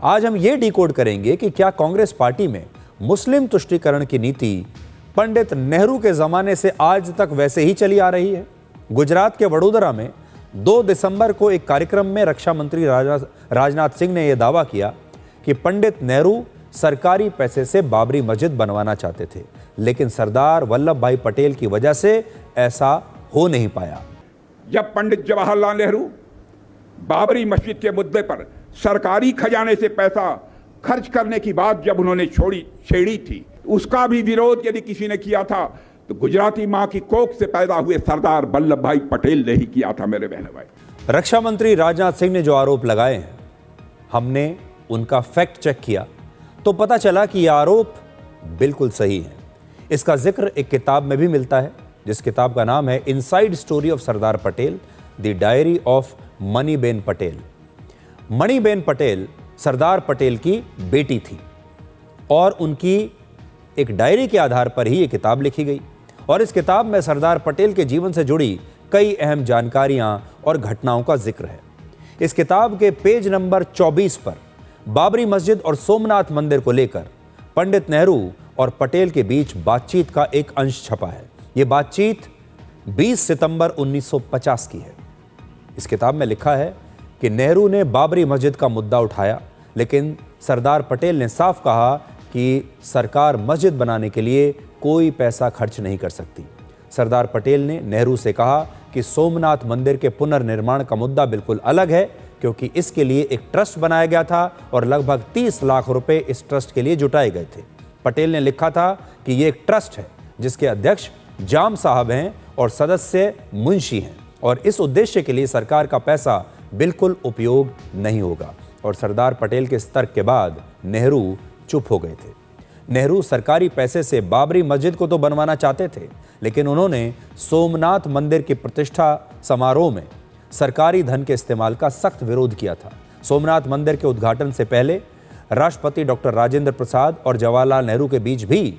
आज हम ये डिकोड करेंगे कि क्या कांग्रेस पार्टी में मुस्लिम तुष्टीकरण की नीति पंडित नेहरू के जमाने से आज तक वैसे ही चली आ रही है। गुजरात के वडोदरा में 2 दिसंबर को एक कार्यक्रम में रक्षा मंत्री राजनाथ सिंह ने यह दावा किया कि पंडित नेहरू सरकारी पैसे से बाबरी मस्जिद बनवाना चाहते थे, लेकिन सरदार वल्लभ भाई पटेल की वजह से ऐसा हो नहीं पाया। जब पंडित जवाहरलाल नेहरू बाबरी मस्जिद के मुद्दे पर सरकारी खजाने से पैसा खर्च करने की बात जब उन्होंने छेड़ी थी, उसका भी विरोध यदि किसी ने किया था तो गुजराती मां की कोख से पैदा हुए सरदार वल्लभ भाई पटेल ने ही किया था। मेरे बहन भाई, रक्षा मंत्री राजनाथ सिंह ने जो आरोप लगाए हैं, हमने उनका फैक्ट चेक किया तो पता चला कि यह आरोप बिल्कुल सही है। इसका जिक्र एक किताब में भी मिलता है, जिस किताब का नाम है inside story of Sardar Patel, the diary of Maniben Patel. Maniben Patel Sardar Patel की बेटी थी और उनकी एक डायरी के आधार पर ही यह किताब लिखी गई और इस किताब में सरदार पटेल के जीवन से जुड़ी कई अहम जानकारियां और घटनाओं का जिक्र है। इस किताब के पेज नंबर 24 पर बाबरी मस्जिद और सोमनाथ मंदिर को लेकर पंडित नेहरू और पटेल के बीच बातचीत का एक अंश छपा है। यह बातचीत 20 सितंबर 1950 की है। इस किताब में लिखा है कि नेहरू ने बाबरी मस्जिद का मुद्दा उठाया, लेकिन सरदार पटेल ने साफ कहा कि सरकार मस्जिद बनाने के लिए कोई पैसा खर्च नहीं कर सकती। सरदार पटेल ने नेहरू से कहा कि सोमनाथ मंदिर के पुनर्निर्माण का मुद्दा बिल्कुल अलग है, क्योंकि इसके लिए एक ट्रस्ट बनाया गया था और लगभग 30 लाख रुपए इस ट्रस्ट के लिए जुटाए गए थे। पटेल ने लिखा था कि यह एक ट्रस्ट है जिसके अध्यक्ष जाम साहब हैं और सदस्य मुंशी हैं और इस उद्देश्य के लिए सरकार का पैसा बिल्कुल उपयोग नहीं होगा। और सरदार पटेल के इस तर्क के बाद नेहरू चुप हो गए थे। नेहरू सरकारी पैसे से बाबरी मस्जिद को तो बनवाना चाहते थे, लेकिन उन्होंने सोमनाथ मंदिर की प्रतिष्ठा समारोह में सरकारी धन के इस्तेमाल का सख्त विरोध किया था। सोमनाथ मंदिर के उद्घाटन से पहले राष्ट्रपति डॉक्टर राजेंद्र प्रसाद और जवाहरलाल नेहरू के बीच भी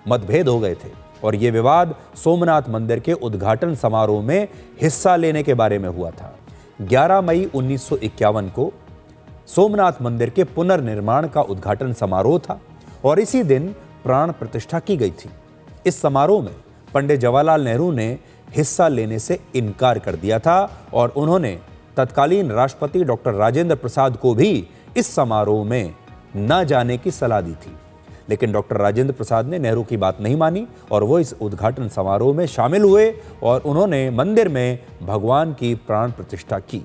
मतभेद हो गए थे और ये विवाद सोमनाथ मंदिर के उद्घाटन समारोह में हिस्सा लेने के बारे में हुआ था। 11 मई 1951 को सोमनाथ मंदिर के पुनर्निर्माण का उद्घाटन समारोह था और इसी दिन प्राण प्रतिष्ठा की गई थी। इस समारोह में पंडित जवाहरलाल नेहरू ने हिस्सा लेने से इनकार कर दिया था और उन्होंने तत्कालीन राष्ट्रपति डॉक्टर राजेंद्र प्रसाद को भी इस समारोह में न जाने की सलाह दी थी, लेकिन डॉक्टर राजेंद्र प्रसाद ने नेहरू की बात नहीं मानी और वो इस उद्घाटन समारोह में शामिल हुए और उन्होंने मंदिर में भगवान की प्राण प्रतिष्ठा की।